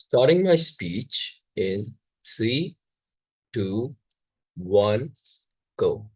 Starting my speech in three, two, one, go.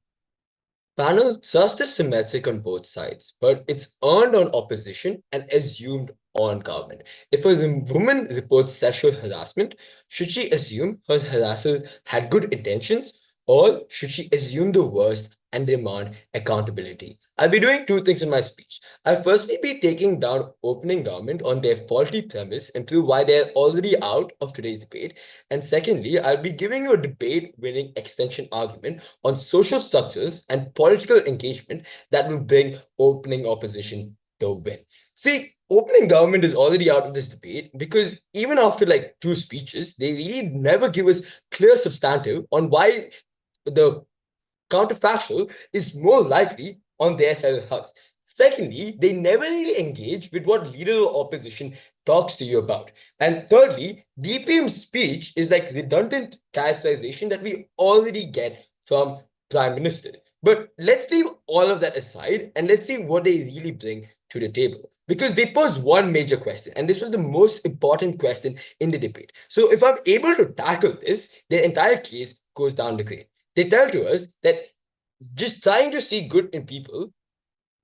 Panel trust is symmetric on both sides, but it's earned on opposition and assumed on government. If a woman reports sexual harassment, should she assume her harasser had good intentions, or should she assume the worst and demand accountability? I'll be doing two things in my speech. I'll firstly be taking down opening government on their faulty premise and prove why they're already out of today's debate. And secondly, I'll be giving you a debate-winning extension argument on social structures and political engagement that will bring opening opposition the win. See, opening government is already out of this debate because even after like two speeches, they really never give us clear substantive on why the counterfactual is more likely on their side of the house. Secondly, they never really engage with what leader of opposition talks to you about. And thirdly, DPM's speech is like redundant characterization that we already get from Prime Minister. But let's leave all of that aside and let's see what they really bring to the table. Because they pose one major question, and this was the most important question in the debate. So if I'm able to tackle this, the entire case goes down the drain. They tell to us that just trying to see good in people,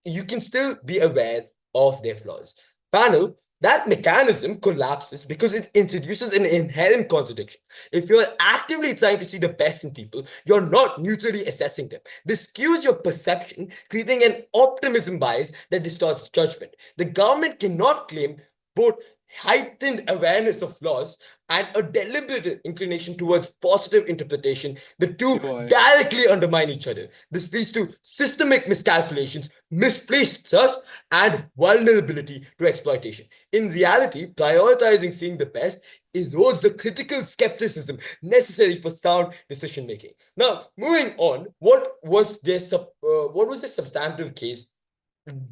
you can still be aware of their flaws. Panel, that mechanism collapses because it introduces an inherent contradiction. If you're actively trying to see the best in people, you're not neutrally assessing them. This skews your perception, creating an optimism bias that distorts judgment. The government cannot claim both heightened awareness of flaws and a deliberate inclination towards positive interpretation. The two directly undermine each other. This leads to systemic miscalculations, misplaced trust, and vulnerability to exploitation. In reality, prioritizing seeing the best erodes the critical skepticism necessary for sound decision making. Now, moving on, what was the substantive case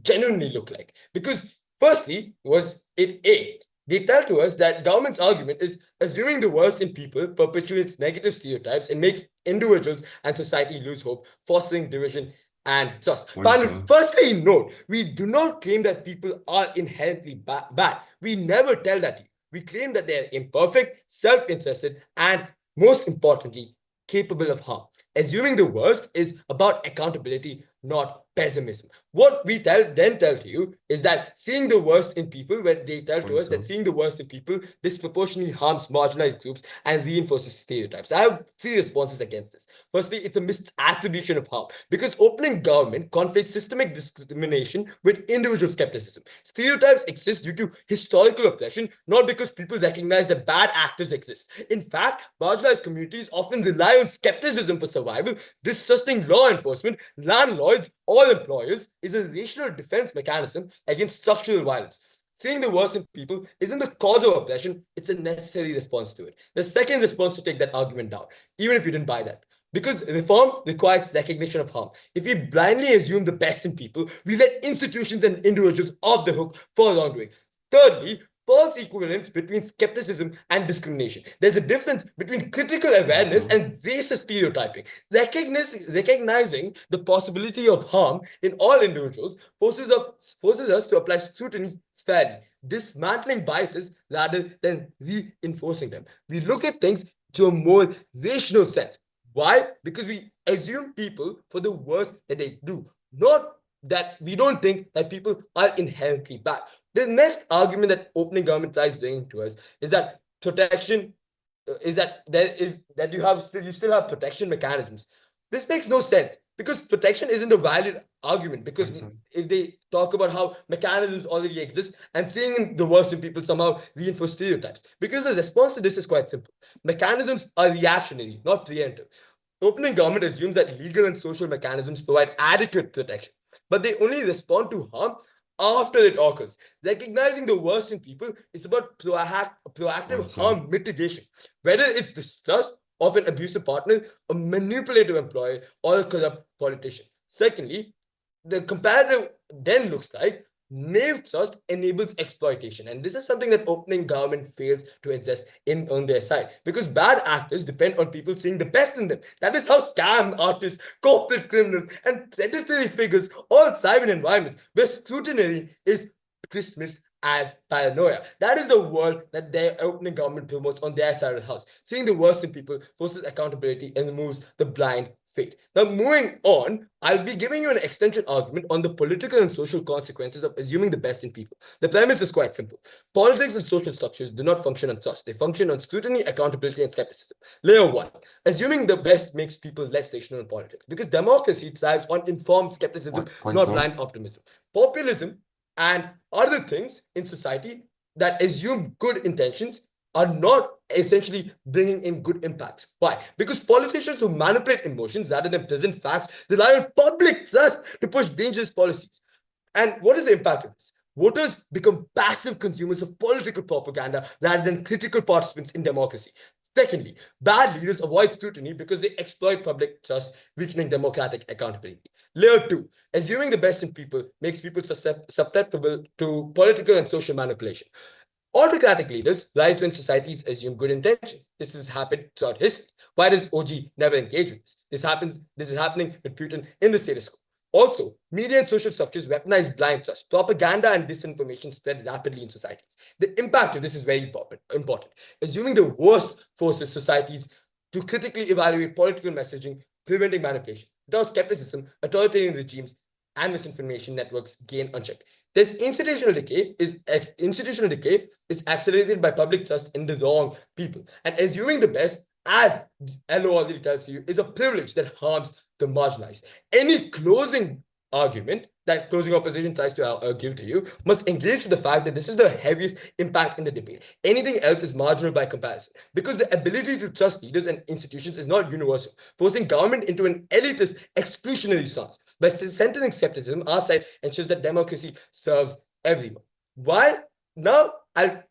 genuinely look like? Because firstly, was it A? They tell to us that government's argument is assuming the worst in people perpetuates negative stereotypes and makes individuals and society lose hope, fostering division and trust. Firstly, note, we do not claim that people are inherently bad. We never tell that to you. We claim that they are imperfect, self-interested, and most importantly, capable of harm. Assuming the worst is about accountability, not pessimism. What we then tell to you is that seeing the worst in people, when they tell to us that seeing the worst in people disproportionately harms marginalized groups and reinforces stereotypes. I have three responses against this. Firstly, it's a misattribution of harm because opening government conflicts systemic discrimination with individual skepticism. Stereotypes exist due to historical oppression, not because people recognize that bad actors exist. In fact, marginalized communities often rely on skepticism for survival. Distrusting law enforcement, landlords, or employers is a rational defense mechanism against structural violence. Seeing the worst in people isn't the cause of oppression, it's a necessary response to it. The second response to take that argument down, even if you didn't buy that. Because reform requires recognition of harm. If we blindly assume the best in people, we let institutions and individuals off the hook for wrongdoing. Thirdly, false equivalence between skepticism and discrimination. There's a difference between critical awareness and racist stereotyping. Recognizing the possibility of harm in all individuals forces us to apply scrutiny fairly, dismantling biases rather than reinforcing them. We look at things to a more rational sense. Why? Because we assume people for the worst that they do, not that we don't think that people are inherently bad. The next argument that opening government tries bringing to us is that protection is that you still have protection mechanisms. This makes no sense because protection isn't a valid argument because if they talk about how mechanisms already exist and seeing the worst in people somehow reinforce stereotypes. Because the response to this is quite simple. Mechanisms are reactionary, not preemptive. Opening government assumes that legal and social mechanisms provide adequate protection, but they only respond to harm after it occurs. Recognizing the worst in people is about proactive harm mitigation, whether it's distrust of an abusive partner, a manipulative employer, or a corrupt politician. Secondly, the comparative then looks like naive trust enables exploitation. And this is something that opening government fails to address on their side because bad actors depend on people seeing the best in them. That is how scam artists, corporate criminals, and predatory figures all thrive in environments where scrutiny is dismissed as paranoia. That is the world that their opening government promotes on their side of the house. Seeing the worst in people forces accountability and removes the blind faith. Now, moving on, I'll be giving you an extension argument on the political and social consequences of assuming the best in people. The premise is quite simple. Politics and social structures do not function on trust. They function on scrutiny, accountability, and skepticism. Layer one, assuming the best makes people less rational in politics because democracy thrives on informed skepticism, Point not zero. blind optimism. Populism and other things in society that assume good intentions are not essentially bringing in good impact. Why? Because politicians who manipulate emotions rather than present facts rely on public trust to push dangerous policies. And what is the impact of this? Voters become passive consumers of political propaganda rather than critical participants in democracy. Secondly, bad leaders avoid scrutiny because they exploit public trust, weakening democratic accountability. Layer two, assuming the best in people makes people susceptible to political and social manipulation. Autocratic leaders rise when societies assume good intentions. This has happened throughout history. Why does OG never engage with this? This is happening with Putin in the status quo. Also, media and social structures weaponize blind trust. Propaganda and disinformation spread rapidly in societies. The impact of this is very important. Assuming the worst forces societies to critically evaluate political messaging, preventing manipulation. Without skepticism, authoritarian regimes and misinformation networks gain unchecked. This institutional decay is accelerated by public trust in the wrong people. And assuming the best, as LO already tells you, is a privilege that harms the marginalized. Any closing argument that closing opposition tries to give to you must engage with the fact that this is the heaviest impact in the debate. Anything else is marginal by comparison because the ability to trust leaders and institutions is not universal, forcing government into an elitist exclusionary stance. By centering skepticism, our side ensures that democracy serves everyone. While now I'll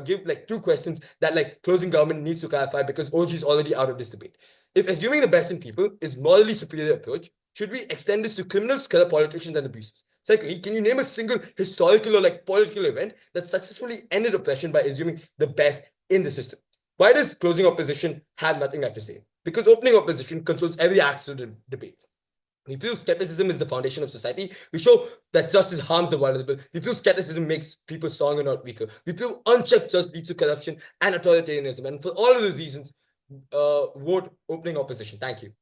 give like two questions that like closing government needs to clarify because OG is already out of this debate. If assuming the best in people is morally superior approach, should we extend this to criminals, corrupt politicians, and abusers? Secondly, can you name a single historical or like political event that successfully ended oppression by assuming the best in the system? Why does closing opposition have nothing left to say? Because opening opposition controls every aspect of the debate. We prove skepticism is the foundation of society. We show that justice harms the vulnerable. We prove skepticism makes people stronger, not weaker. We prove unchecked trust leads to corruption and authoritarianism. And for all of those reasons, vote opening opposition. Thank you.